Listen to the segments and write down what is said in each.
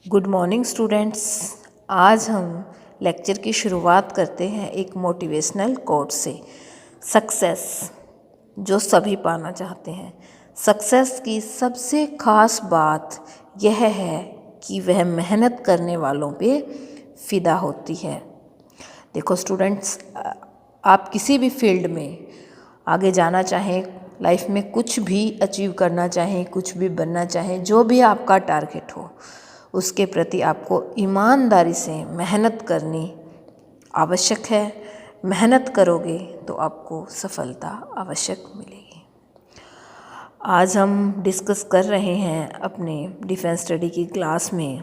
Good morning students. आज हम lecture की शुरुआत करते हैं एक मोटिवेशनल कोट से। सक्सेस जो सभी पाना चाहते हैं। सक्सेस की सबसे ख़ास बात यह है कि वह मेहनत करने वालों पे फ़िदा होती है। देखो स्टूडेंट्स, आप किसी भी फील्ड में आगे जाना चाहें, लाइफ में कुछ भी अचीव करना चाहें, कुछ भी बनना चाहें, जो भी आपका टारगेट हो उसके प्रति आपको ईमानदारी से मेहनत करनी आवश्यक है। मेहनत करोगे तो आपको सफलता आवश्यक मिलेगी। आज हम डिस्कस कर रहे हैं अपने डिफेंस स्टडी की क्लास में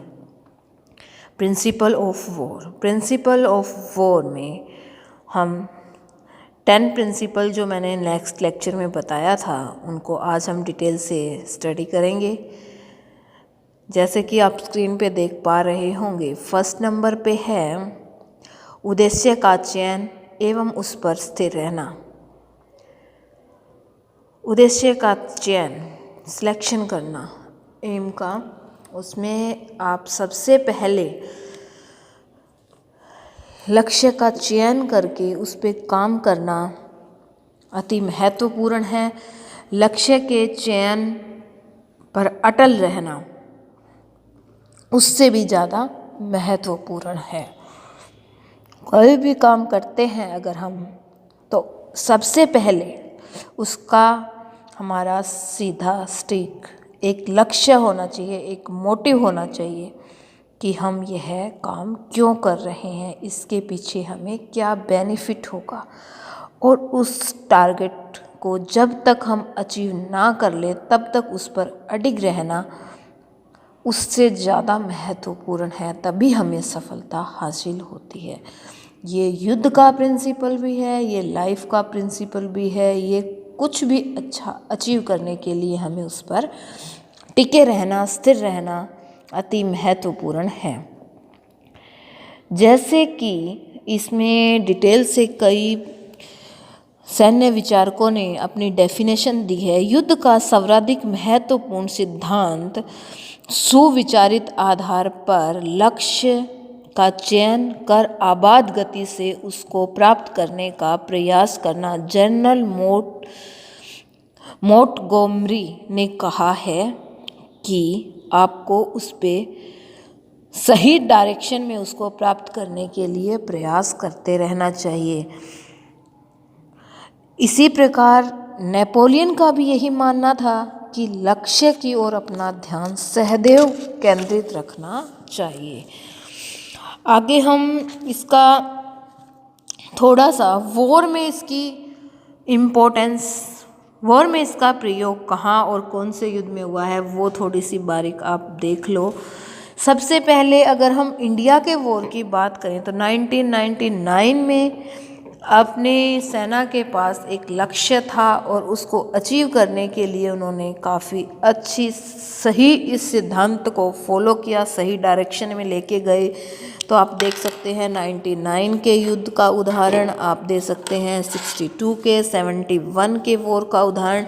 principle of war. Principle of war में हम 10 प्रिंसिपल जो मैंने नेक्स्ट लेक्चर में बताया था उनको आज हम डिटेल से स्टडी करेंगे। जैसे कि आप स्क्रीन पे देख पा रहे होंगे, फर्स्ट नंबर पे है उद्देश्य का चयन एवं उस पर स्थिर रहना। उद्देश्य का चयन, सिलेक्शन करना एम का, उसमें आप सबसे पहले लक्ष्य का चयन करके उस पर काम करना अति महत्वपूर्ण है। लक्ष्य के चयन पर अटल रहना उससे भी ज़्यादा महत्वपूर्ण है। कोई भी काम करते हैं अगर हम, तो सबसे पहले उसका हमारा सीधा स्टिक एक लक्ष्य होना चाहिए, एक मोटिव होना चाहिए कि हम यह काम क्यों कर रहे हैं, इसके पीछे हमें क्या बेनिफिट होगा। और उस टारगेट को जब तक हम अचीव ना कर ले तब तक उस पर अडिग रहना उससे ज़्यादा महत्वपूर्ण है, तभी हमें सफलता हासिल होती है। ये युद्ध का प्रिंसिपल भी है, ये लाइफ का प्रिंसिपल भी है। ये कुछ भी अच्छा अचीव करने के लिए हमें उस पर टिके रहना, स्थिर रहना अति महत्वपूर्ण है। जैसे कि इसमें डिटेल से कई सैन्य विचारकों ने अपनी डेफिनेशन दी है। युद्ध का सर्वाधिक महत्वपूर्ण सिद्धांत सुविचारित आधार पर लक्ष्य का चयन कर आबाद गति से उसको प्राप्त करने का प्रयास करना। जनरल मोंटगोमरी ने कहा है कि आपको उस पे सही डायरेक्शन में उसको प्राप्त करने के लिए प्रयास करते रहना चाहिए। इसी प्रकार नेपोलियन का भी यही मानना था कि लक्ष्य की ओर अपना ध्यान सहदैव केंद्रित रखना चाहिए। आगे हम इसका थोड़ा सा वॉर में इसकी इम्पोर्टेंस, वॉर में इसका प्रयोग कहाँ और कौन से युद्ध में हुआ है वो थोड़ी सी बारीक आप देख लो। सबसे पहले अगर हम इंडिया के वॉर की बात करें तो 1999 में अपने सेना के पास एक लक्ष्य था और उसको अचीव करने के लिए उन्होंने काफ़ी अच्छी सही इस सिद्धांत को फॉलो किया, सही डायरेक्शन में लेके गए। तो आप देख सकते हैं 99 के युद्ध का उदाहरण, आप दे सकते हैं 62 के, 71 के वॉर का उदाहरण।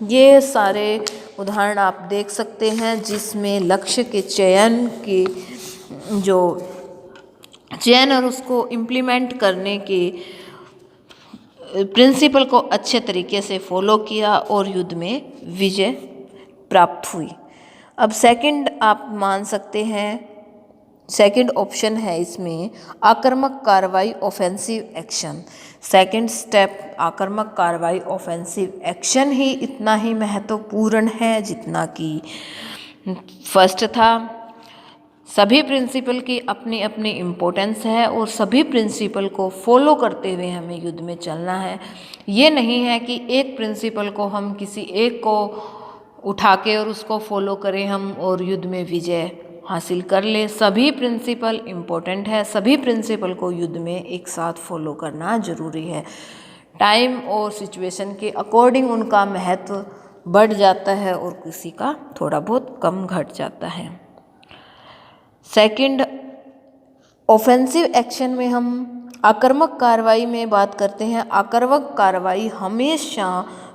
ये सारे उदाहरण आप देख सकते हैं जिसमें लक्ष्य के चयन की जो चयन और उसको इम्प्लीमेंट करने के प्रिंसिपल को अच्छे तरीके से फॉलो किया और युद्ध में विजय प्राप्त हुई। अब सेकंड आप मान सकते हैं, सेकंड ऑप्शन है इसमें आक्रामक कार्रवाई, ऑफेंसिव एक्शन। सेकंड स्टेप आक्रामक कार्रवाई, ऑफेंसिव एक्शन ही इतना ही महत्वपूर्ण है जितना कि फर्स्ट था। सभी प्रिंसिपल की अपनी अपनी इम्पोर्टेंस है और सभी प्रिंसिपल को फॉलो करते हुए हमें युद्ध में चलना है। ये नहीं है कि एक प्रिंसिपल को हम किसी एक को उठा के और उसको फॉलो करें हम और युद्ध में विजय हासिल कर ले। सभी प्रिंसिपल इम्पोर्टेंट है, सभी प्रिंसिपल को युद्ध में एक साथ फॉलो करना जरूरी है। टाइम और सिचुएशन के अकॉर्डिंग उनका महत्व बढ़ जाता है और किसी का थोड़ा बहुत कम घट जाता है। सेकंड ऑफेंसिव एक्शन में हम आक्रामक कार्रवाई में बात करते हैं। आक्रामक कार्रवाई हमेशा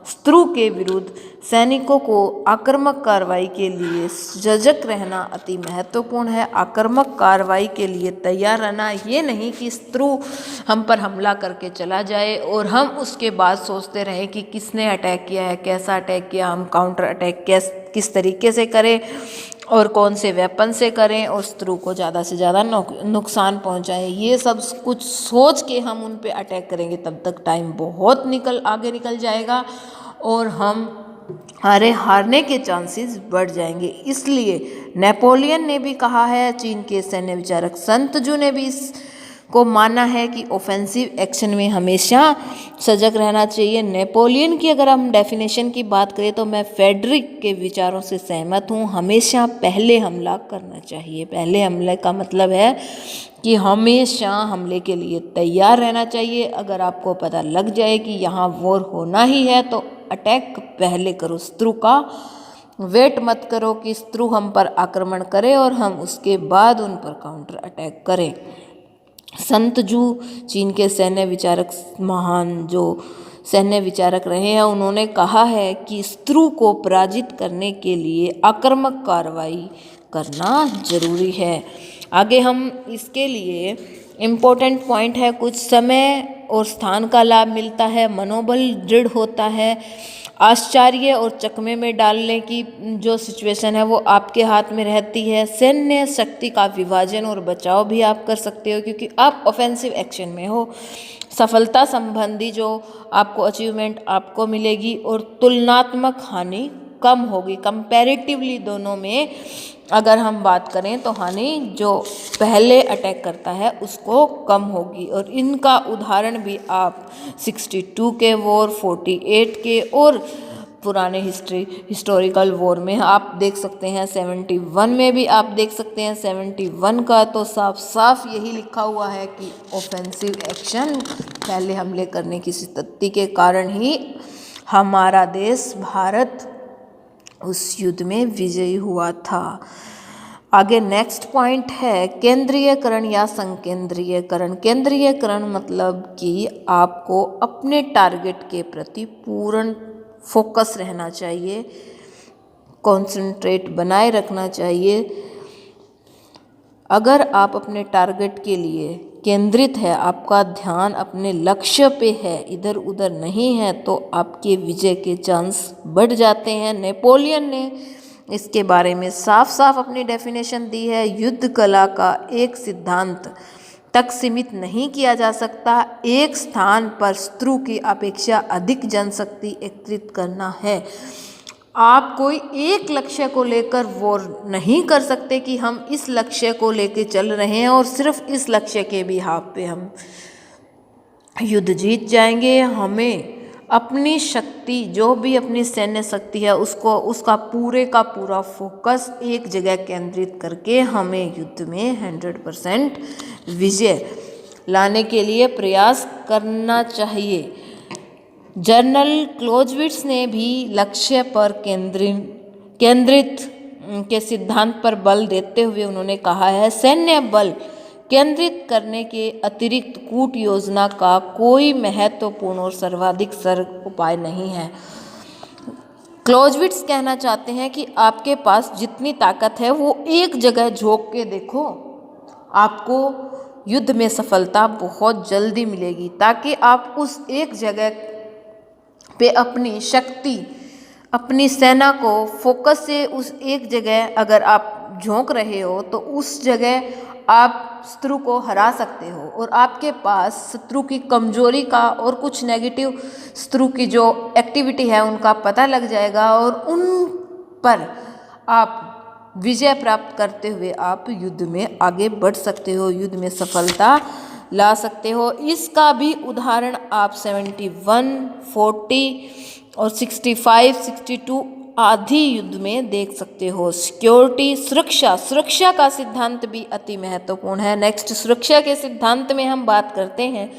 शत्रु के विरुद्ध सैनिकों को आक्रामक कार्रवाई के लिए सजग रहना अति महत्वपूर्ण है। आक्रामक कार्रवाई के लिए तैयार रहना, ये नहीं कि शत्रु हम पर हमला करके चला जाए और हम उसके बाद सोचते रहें कि किसने अटैक किया है, कैसा अटैक किया, हम काउंटर अटैक किस तरीके से करें और कौन से वेपन से करें और शत्रु को ज़्यादा से ज़्यादा नुकसान पहुंचाएं। ये सब कुछ सोच के हम उन पे अटैक करेंगे तब तक टाइम बहुत आगे निकल जाएगा और हमारे हारने के चांसेस बढ़ जाएंगे। इसलिए नेपोलियन ने भी कहा है, चीन के सैन्य विचारक सन त्जू ने भी को माना है कि ऑफेंसिव एक्शन में हमेशा सजग रहना चाहिए। नेपोलियन की अगर हम डेफिनेशन की बात करें तो मैं फ्रेडरिक के विचारों से सहमत हूँ। हमेशा पहले हमला करना चाहिए। पहले हमले का मतलब है कि हमेशा हमले के लिए तैयार रहना चाहिए। अगर आपको पता लग जाए कि यहाँ वॉर होना ही है तो अटैक पहले करो, शत्रु का वेट मत करो कि शत्रु हम पर आक्रमण करे और हम उसके बाद उन पर काउंटर अटैक करें। सन त्जू चीन के सैन्य विचारक, महान जो सैन्य विचारक रहे हैं, उन्होंने कहा है कि शत्रु को पराजित करने के लिए आक्रामक कार्रवाई करना जरूरी है। आगे हम इसके लिए इम्पोर्टेंट पॉइंट है, कुछ समय और स्थान का लाभ मिलता है, मनोबल दृढ़ होता है, आश्चर्य और चकमे में डालने की जो सिचुएशन है वो आपके हाथ में रहती है, सैन्य शक्ति का विभाजन और बचाव भी आप कर सकते हो क्योंकि आप ऑफेंसिव एक्शन में हो, सफलता संबंधी जो आपको अचीवमेंट आपको मिलेगी और तुलनात्मक हानि कम होगी। कंपैरेटिवली दोनों में अगर हम बात करें तो हानि जो पहले अटैक करता है उसको कम होगी और इनका उदाहरण भी आप 62 के वॉर, 48 के और पुराने हिस्टोरिकल वॉर में आप देख सकते हैं। 71 में भी आप देख सकते हैं। 71 का तो साफ साफ यही लिखा हुआ है कि ऑफेंसिव एक्शन, पहले हमले करने की स्थिति के कारण ही हमारा देश भारत उस युद्ध में विजयी हुआ था। आगे नेक्स्ट पॉइंट है केंद्रीयकरण या संकेंद्रीयकरण। केंद्रीयकरण मतलब कि आपको अपने टारगेट के प्रति पूर्ण फोकस रहना चाहिए, कंसंट्रेट बनाए रखना चाहिए। अगर आप अपने टारगेट के लिए केंद्रित है, आपका ध्यान अपने लक्ष्य पे है, इधर उधर नहीं है, तो आपके विजय के चांस बढ़ जाते हैं। नेपोलियन ने इसके बारे में साफ साफ अपनी डेफिनेशन दी है, युद्ध कला का एक सिद्धांत तक सीमित नहीं किया जा सकता, एक स्थान पर शत्रु की अपेक्षा अधिक जनशक्ति एकत्रित करना है। आप कोई एक लक्ष्य को लेकर वॉर नहीं कर सकते कि हम इस लक्ष्य को लेकर चल रहे हैं और सिर्फ इस लक्ष्य के बिहाफ पे हम युद्ध जीत जाएंगे। हमें अपनी शक्ति, जो भी अपनी सैन्य शक्ति है, उसका पूरे का पूरा फोकस एक जगह केंद्रित करके हमें युद्ध में 100% विजय लाने के लिए प्रयास करना चाहिए। जनरल क्लोजविट्स ने भी लक्ष्य पर केंद्रित के सिद्धांत पर बल देते हुए उन्होंने कहा है, सैन्य बल केंद्रित करने के अतिरिक्त कूट योजना का कोई महत्वपूर्ण और सर्वाधिक सरल उपाय नहीं है। क्लोजविट्स कहना चाहते हैं कि आपके पास जितनी ताकत है वो एक जगह झोंक के देखो, आपको युद्ध में सफलता बहुत जल्दी मिलेगी, ताकि आप उस एक जगह पे अपनी शक्ति, अपनी सेना को फोकस से उस एक जगह अगर आप झोंक रहे हो तो उस जगह आप शत्रु को हरा सकते हो और आपके पास शत्रु की कमजोरी का और कुछ नेगेटिव शत्रु की जो एक्टिविटी है उनका पता लग जाएगा और उन पर आप विजय प्राप्त करते हुए आप युद्ध में आगे बढ़ सकते हो, युद्ध में सफलता ला सकते हो। इसका भी उदाहरण आप 71, 40 और 65, 62 आदि युद्ध में देख सकते हो। सिक्योरिटी, सुरक्षा का सिद्धांत भी अति महत्वपूर्ण है। नेक्स्ट, सुरक्षा के सिद्धांत में हम बात करते हैं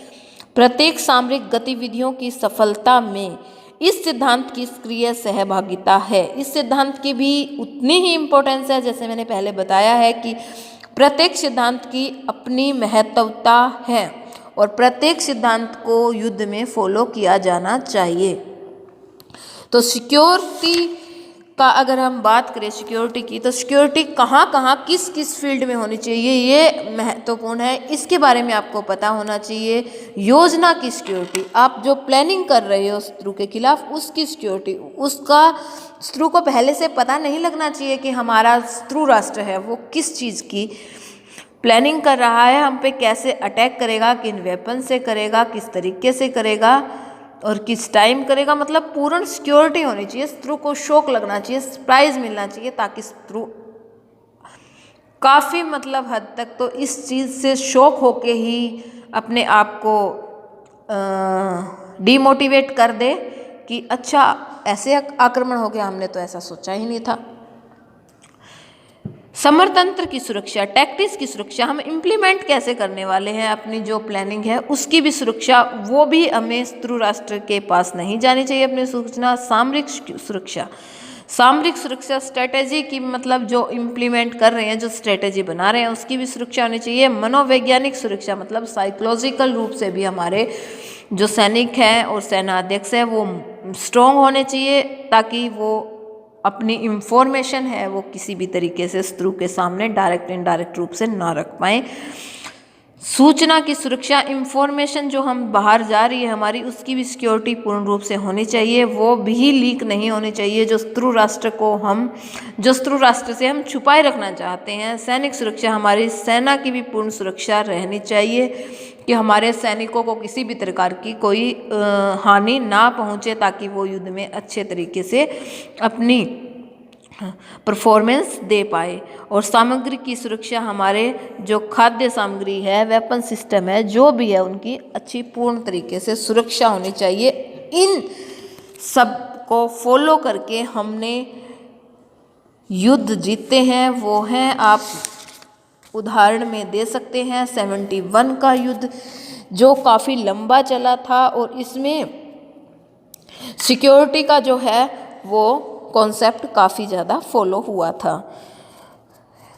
प्रत्येक सामरिक गतिविधियों की सफलता में इस सिद्धांत की सक्रिय सहभागिता है। इस सिद्धांत की भी उतनी ही इम्पोर्टेंस है, जैसे मैंने पहले बताया है कि प्रत्येक सिद्धांत की अपनी महत्वता है और प्रत्येक सिद्धांत को युद्ध में फॉलो किया जाना चाहिए। तो सिक्योरिटी का अगर हम बात करें सिक्योरिटी की, तो सिक्योरिटी कहाँ कहाँ किस किस फील्ड में होनी चाहिए ये महत्वपूर्ण है, इसके बारे में आपको पता होना चाहिए। योजना की सिक्योरिटी, आप जो प्लानिंग कर रहे हो शत्रु के खिलाफ उसकी सिक्योरिटी, उसका शत्रु को पहले से पता नहीं लगना चाहिए कि हमारा शत्रु राष्ट्र है वो किस चीज़ की प्लानिंग कर रहा है, हम पे कैसे अटैक करेगा, किन वेपन से करेगा, किस तरीके से करेगा और किस टाइम करेगा। मतलब पूर्ण सिक्योरिटी होनी चाहिए, शत्रु को शौक लगना चाहिए, सरप्राइज मिलना चाहिए, ताकि शत्रु काफ़ी मतलब हद तक तो इस चीज़ से शौक होके ही अपने आप को डीमोटिवेट कर दे कि अच्छा ऐसे आक्रमण हो गया, हमने तो ऐसा सोचा ही नहीं था। समरतंत्र की सुरक्षा, टैक्टिक्स की सुरक्षा, हम इम्प्लीमेंट कैसे करने वाले हैं अपनी जो प्लानिंग है उसकी भी सुरक्षा, वो भी हमें शत्रु राष्ट्र के पास नहीं जानी चाहिए अपनी सूचना। सामरिक सुरक्षा, सामरिक सुरक्षा स्ट्रेटेजी की मतलब जो इम्प्लीमेंट कर रहे हैं, जो स्ट्रेटेजी बना रहे हैं उसकी भी सुरक्षा होनी चाहिए। मनोवैज्ञानिक सुरक्षा मतलब साइकोलॉजिकल रूप से भी हमारे जो सैनिक हैं और सेनाध्यक्ष हैं वो स्ट्रॉन्ग होने चाहिए, ताकि वो अपनी इंफॉर्मेशन है वो किसी भी तरीके से शत्रु के सामने डायरेक्ट इनडायरेक्ट रूप से ना रख पाए। सूचना की सुरक्षा, इंफॉर्मेशन जो हम बाहर जा रही है हमारी उसकी भी सिक्योरिटी पूर्ण रूप से होनी चाहिए, वो भी लीक नहीं होनी चाहिए जो शत्रु राष्ट्र से हम छुपाए रखना चाहते हैं। सैनिक सुरक्षा, हमारी सेना की भी पूर्ण सुरक्षा रहनी चाहिए कि हमारे सैनिकों को किसी भी प्रकार की कोई हानि ना पहुंचे, ताकि वो युद्ध में अच्छे तरीके से अपनी परफॉर्मेंस दे पाए। और सामग्री की सुरक्षा, हमारे जो खाद्य सामग्री है, वेपन सिस्टम है, जो भी है उनकी अच्छी पूर्ण तरीके से सुरक्षा होनी चाहिए। इन सब को फॉलो करके हमने युद्ध जीते हैं, वो हैं आप उदाहरण में दे सकते हैं 71 का युद्ध जो काफ़ी लंबा चला था और इसमें सिक्योरिटी का जो है वो कॉन्सेप्ट काफ़ी ज़्यादा फॉलो हुआ था,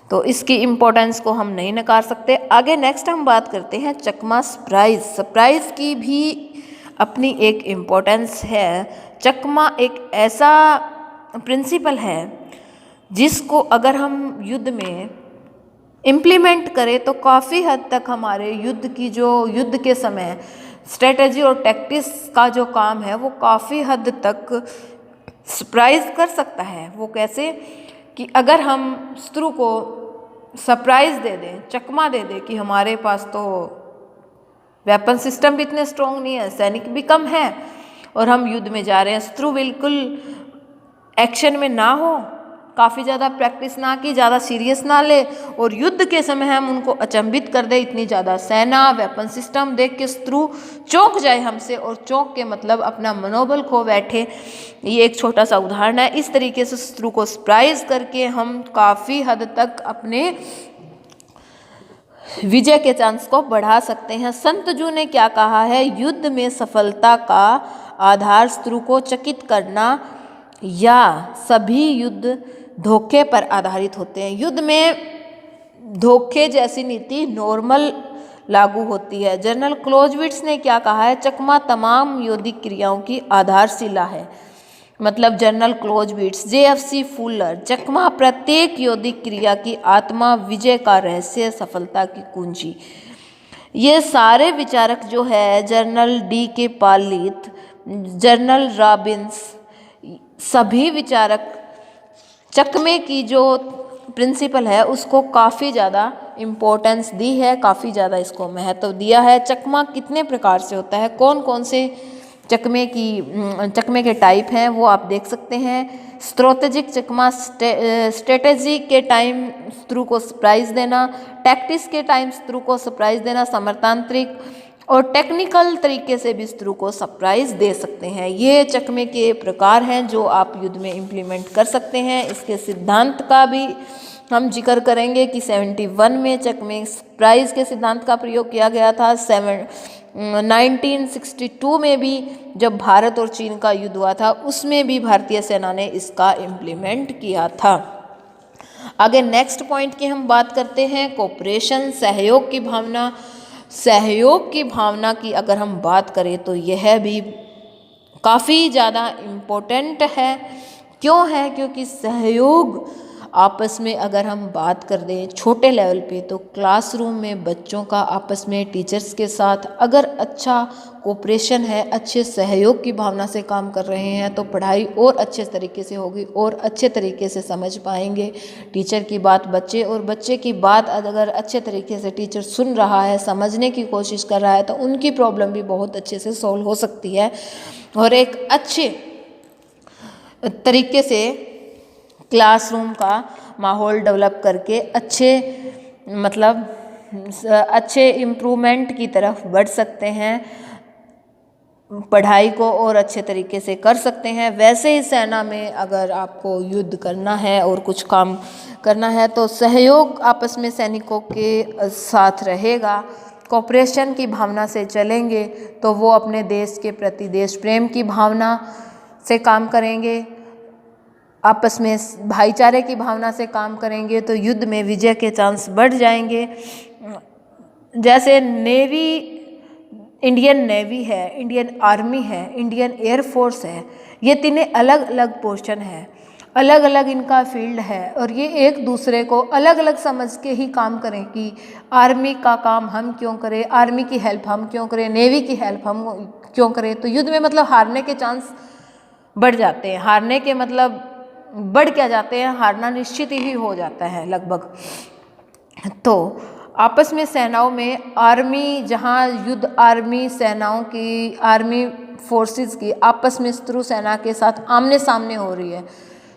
तो इसकी इम्पोर्टेंस को हम नहीं नकार सकते। आगे नेक्स्ट हम बात करते हैं चकमा सरप्राइज। सरप्राइज की भी अपनी एक इम्पोर्टेंस है। चकमा एक ऐसा प्रिंसिपल है जिसको अगर हम युद्ध में इम्प्लीमेंट करें तो काफ़ी हद तक हमारे युद्ध के समय स्ट्रेटजी और टैक्टिक्स का जो काम है वो काफ़ी हद तक सरप्राइज कर सकता है। वो कैसे कि अगर हम शत्रु को सरप्राइज दे दें, चकमा दे दें कि हमारे पास तो वेपन सिस्टम भी इतने स्ट्रॉन्ग नहीं है, सैनिक भी कम है और हम युद्ध में जा रहे हैं, शत्रु बिल्कुल एक्शन में ना हो, काफ़ी ज़्यादा प्रैक्टिस ना की, ज़्यादा सीरियस ना ले और युद्ध के समय हम उनको अचंभित कर दे, इतनी ज़्यादा सेना वेपन सिस्टम देख के शत्रु चौंक जाए हमसे और चौंक के मतलब अपना मनोबल खो बैठे। ये एक छोटा सा उदाहरण है। इस तरीके से शत्रु को सरप्राइज करके हम काफ़ी हद तक अपने विजय के चांस को बढ़ा सकते हैं। संतजू ने क्या कहा है, युद्ध में सफलता का आधार शत्रु को चकित करना या सभी युद्ध धोखे पर आधारित होते हैं। युद्ध में धोखे जैसी नीति नॉर्मल लागू होती है। जनरल क्लोजविट्स ने क्या कहा है, चकमा तमाम यौगिक क्रियाओं की आधारशिला है। मतलब जनरल क्लोजविट्स, JFC फुलर, चकमा प्रत्येक यौगिक क्रिया की आत्मा, विजय का रहस्य, सफलता की कुंजी। ये सारे विचारक जो है जनरल DK पालित, जनरल रॉबिन्स, सभी विचारक चकमे की जो प्रिंसिपल है उसको काफ़ी ज़्यादा इम्पोर्टेंस दी है, काफ़ी ज़्यादा इसको महत्व दिया है। चकमा कितने प्रकार से होता है, कौन कौन से चकमे के टाइप हैं वो आप देख सकते हैं। स्ट्रैटेजिक चकमा, स्ट्रेटेजी के टाइम शत्रु को सरप्राइज देना, टैक्टिक्स के टाइम शत्रु को सरप्राइज देना, समरतांत्रिक और टेक्निकल तरीके से भी शत्रु को सरप्राइज दे सकते हैं। ये चकमे के प्रकार हैं जो आप युद्ध में इम्प्लीमेंट कर सकते हैं। इसके सिद्धांत का भी हम जिक्र करेंगे कि 71 में चकमे सरप्राइज के सिद्धांत का प्रयोग किया गया था। 1962 में भी जब भारत और चीन का युद्ध हुआ था उसमें भी भारतीय सेना ने इसका इम्प्लीमेंट किया था। आगे नेक्स्ट पॉइंट की हम बात करते हैं, कोऑपरेशन, सहयोग की भावना। सहयोग की भावना की अगर हम बात करें तो यह भी काफ़ी ज़्यादा इम्पोर्टेंट है। क्यों है? क्योंकि सहयोग आपस में अगर हम बात कर दें छोटे लेवल पे, तो क्लासरूम में बच्चों का आपस में टीचर्स के साथ अगर अच्छा कोऑपरेशन है, अच्छे सहयोग की भावना से काम कर रहे हैं, तो पढ़ाई और अच्छे तरीके से होगी और अच्छे तरीके से समझ पाएंगे टीचर की बात बच्चे, और बच्चे की बात अगर अच्छे तरीके से टीचर सुन रहा है, समझने की कोशिश कर रहा है, तो उनकी प्रॉब्लम भी बहुत अच्छे से सॉल्व हो सकती है। और एक अच्छे तरीके से क्लासरूम का माहौल डेवलप करके अच्छे इम्प्रूवमेंट की तरफ बढ़ सकते हैं, पढ़ाई को और अच्छे तरीके से कर सकते हैं। वैसे ही सेना में अगर आपको युद्ध करना है और कुछ काम करना है, तो सहयोग आपस में सैनिकों के साथ रहेगा, कोऑपरेशन की भावना से चलेंगे, तो वो अपने देश के प्रति देश प्रेम की भावना से काम करेंगे, आपस में भाईचारे की भावना से काम करेंगे, तो युद्ध में विजय के चांस बढ़ जाएंगे। जैसे इंडियन नेवी है, इंडियन आर्मी है, इंडियन एयरफोर्स है, ये तीनों अलग अलग पोर्शन है, अलग अलग इनका फील्ड है, और ये एक दूसरे को अलग अलग समझ के ही काम करें कि आर्मी का काम हम क्यों करें, आर्मी की हेल्प हम क्यों करें, नेवी की हेल्प हम क्यों करें। तो युद्ध में मतलब हारने के चांस बढ़ जाते हैं, हारने के मतलब बढ़ क्या जाते हैं, हारना निश्चित ही हो जाता है लगभग। तो आपस में सेनाओं में आर्मी, जहाँ युद्ध आर्मी सेनाओं की, आर्मी फोर्सेस की आपस में शत्रु सेना के साथ आमने सामने हो रही है,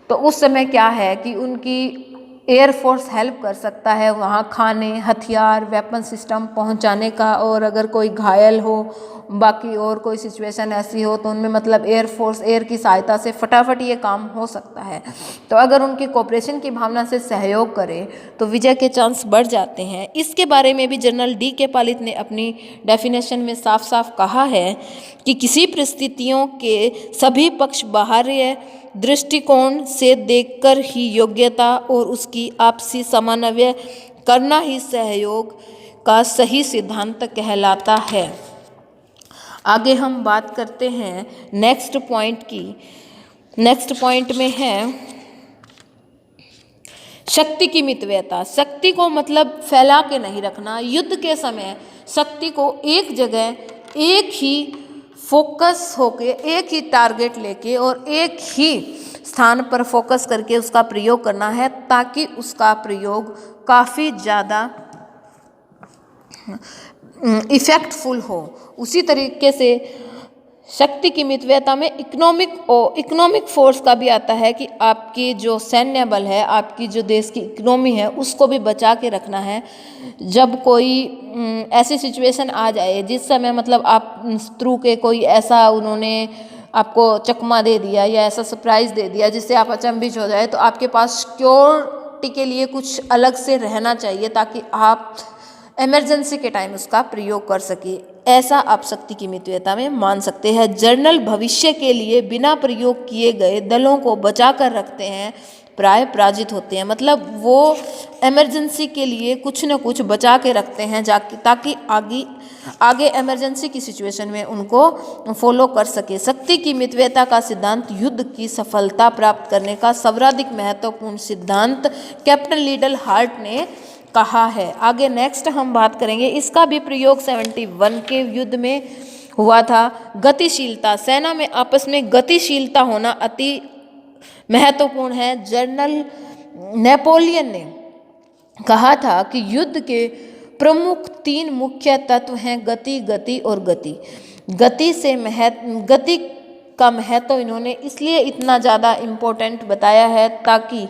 तो उस समय क्या है कि उनकी एयरफोर्स हेल्प कर सकता है वहाँ खाने, हथियार, वेपन सिस्टम पहुँचाने का, और अगर कोई घायल हो, बाकी और कोई सिचुएशन ऐसी हो, तो उनमें मतलब एयरफोर्स एयर की सहायता से फटाफट ये काम हो सकता है। तो अगर उनकी कोऑपरेशन की भावना से सहयोग करें, तो विजय के चांस बढ़ जाते हैं। इसके बारे में भी जनरल D.K. पालित ने अपनी डेफिनेशन में साफ साफ कहा है कि किसी परिस्थितियों के सभी पक्ष बाहरी दृष्टिकोण से देखकर ही योग्यता और उसकी आपसी समन्वय करना ही सहयोग का सही सिद्धांत कहलाता है। आगे हम बात करते हैं नेक्स्ट पॉइंट की। नेक्स्ट पॉइंट में है शक्ति की मितव्ययता। शक्ति को मतलब फैला के नहीं रखना। युद्ध के समय शक्ति को एक जगह, एक ही फोकस होके, एक ही टारगेट लेके और एक ही स्थान पर फोकस करके उसका प्रयोग करना है, ताकि उसका प्रयोग काफ़ी ज़्यादा इफेक्टफुल हो। उसी तरीके से शक्ति की मितव्ययता में इकोनॉमिक फोर्स का भी आता है कि आपकी जो सैन्य बल है, आपकी जो देश की इकोनॉमी है, उसको भी बचा के रखना है। जब कोई ऐसी सिचुएशन आ जाए जिस समय मतलब आप शत्रु के कोई ऐसा उन्होंने आपको चकमा दे दिया या ऐसा सरप्राइज दे दिया जिससे आप अचंभित हो जाए, तो आपके पास सिक्योरिटी के लिए कुछ अलग से रहना चाहिए, ताकि आप इमरजेंसी के टाइम उसका प्रयोग कर सके। ऐसा आप शक्ति की मितव्ययता में मान सकते हैं। जर्नल भविष्य के लिए बिना प्रयोग किए गए दलों को बचा कर रखते हैं, प्राय पराजित होते हैं। मतलब वो इमरजेंसी के लिए कुछ न कुछ बचा के रखते हैं ताकि आगे इमरजेंसी की सिचुएशन में उनको फॉलो कर सके। शक्ति की मितव्ययता का सिद्धांत युद्ध की सफलता प्राप्त करने का सर्वाधिक महत्वपूर्ण सिद्धांत कैप्टन लीडल हार्ट ने कहा है। आगे नेक्स्ट हम बात करेंगे, इसका भी प्रयोग 71 के युद्ध में हुआ था। गतिशीलता, सेना में आपस में गतिशीलता होना अति महत्वपूर्ण है। जनरल नेपोलियन ने कहा था कि युद्ध के प्रमुख 3 मुख्य तत्व हैं, गति, गति और गति। गति का महत्व इन्होंने इसलिए इतना ज़्यादा इम्पोर्टेंट बताया है ताकि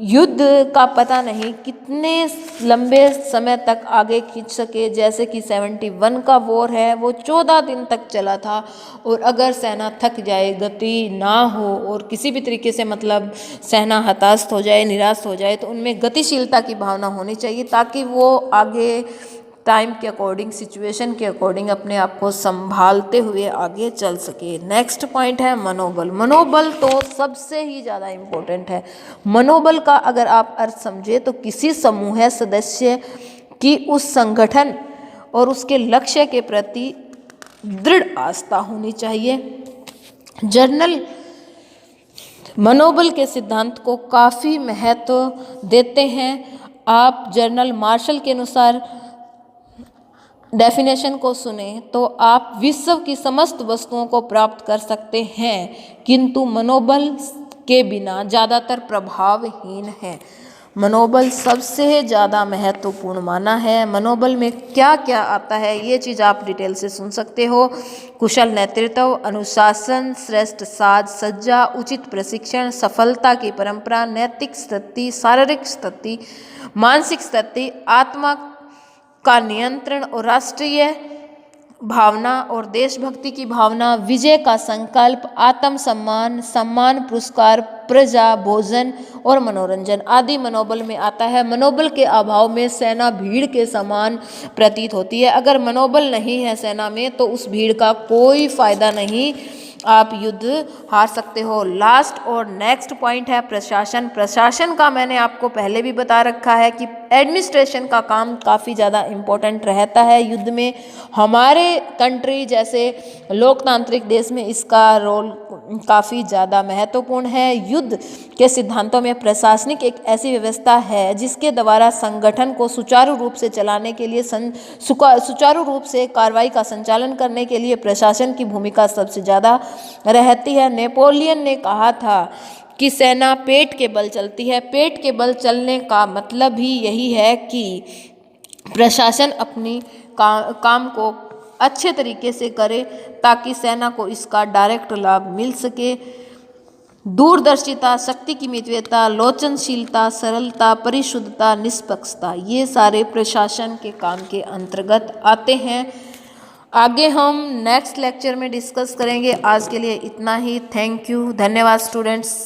युद्ध का पता नहीं कितने लंबे समय तक आगे खींच सके। जैसे कि 71 का वॉर है वो 14 दिन तक चला था, और अगर सेना थक जाए, गति ना हो और किसी भी तरीके से मतलब सेना हताश हो जाए, निराश हो जाए, तो उनमें गतिशीलता की भावना होनी चाहिए ताकि वो आगे टाइम के अकॉर्डिंग, सिचुएशन के अकॉर्डिंग अपने आप को संभालते हुए आगे चल सके। नेक्स्ट पॉइंट है मनोबल। मनोबल तो सबसे ही ज़्यादा इम्पोर्टेंट है। मनोबल का अगर आप अर्थ समझे तो किसी समूह सदस्य की उस संगठन और उसके लक्ष्य के प्रति दृढ़ आस्था होनी चाहिए। जर्नल मनोबल के सिद्धांत को काफ़ी महत्व देते हैं। आप जर्नल मार्शल के अनुसार डेफिनेशन को सुने तो आप विश्व की समस्त वस्तुओं को प्राप्त कर सकते हैं, किंतु मनोबल के बिना ज़्यादातर प्रभावहीन है। मनोबल सबसे ज़्यादा महत्वपूर्ण माना है। मनोबल में क्या क्या आता है ये चीज़ आप डिटेल से सुन सकते हो। कुशल नेतृत्व, अनुशासन, श्रेष्ठ साज सज्जा, उचित प्रशिक्षण, सफलता की परंपरा, नैतिक स्थिति, शारीरिक स्थिति, मानसिक स्थिति, आत्मा का नियंत्रण और राष्ट्रीय भावना और देशभक्ति की भावना, विजय का संकल्प, आत्मसम्मान, सम्मान, पुरस्कार, प्रजा, भोजन और मनोरंजन आदि मनोबल में आता है। मनोबल के अभाव में सेना भीड़ के समान प्रतीत होती है। अगर मनोबल नहीं है सेना में तो उस भीड़ का कोई फायदा नहीं, आप युद्ध हार सकते हो। लास्ट और नेक्स्ट पॉइंट है प्रशासन। प्रशासन का मैंने आपको पहले भी बता रखा है कि एडमिनिस्ट्रेशन का काम काफ़ी ज़्यादा इम्पोर्टेंट रहता है युद्ध में। हमारे कंट्री जैसे लोकतांत्रिक देश में इसका रोल काफ़ी ज़्यादा महत्वपूर्ण है। युद्ध के सिद्धांतों में प्रशासनिक एक ऐसी व्यवस्था है जिसके द्वारा संगठन को सुचारू रूप से चलाने के लिए सुचारू रूप से कार्रवाई का संचालन करने के लिए प्रशासन की भूमिका सबसे ज़्यादा रहती है। नेपोलियन ने कहा था कि सेना पेट के बल चलती है। पेट के बल चलने का मतलब ही यही है कि प्रशासन अपनी काम को अच्छे तरीके से करे ताकि सेना को इसका डायरेक्ट लाभ मिल सके। दूरदर्शिता, शक्ति की मितव्यता, लोचनशीलता, सरलता, परिशुद्धता, निष्पक्षता, ये सारे प्रशासन के काम के अंतर्गत आते हैं। आगे हम नेक्स्ट लेक्चर में डिस्कस करेंगे। आज के लिए इतना ही। थैंक यू, धन्यवाद स्टूडेंट्स।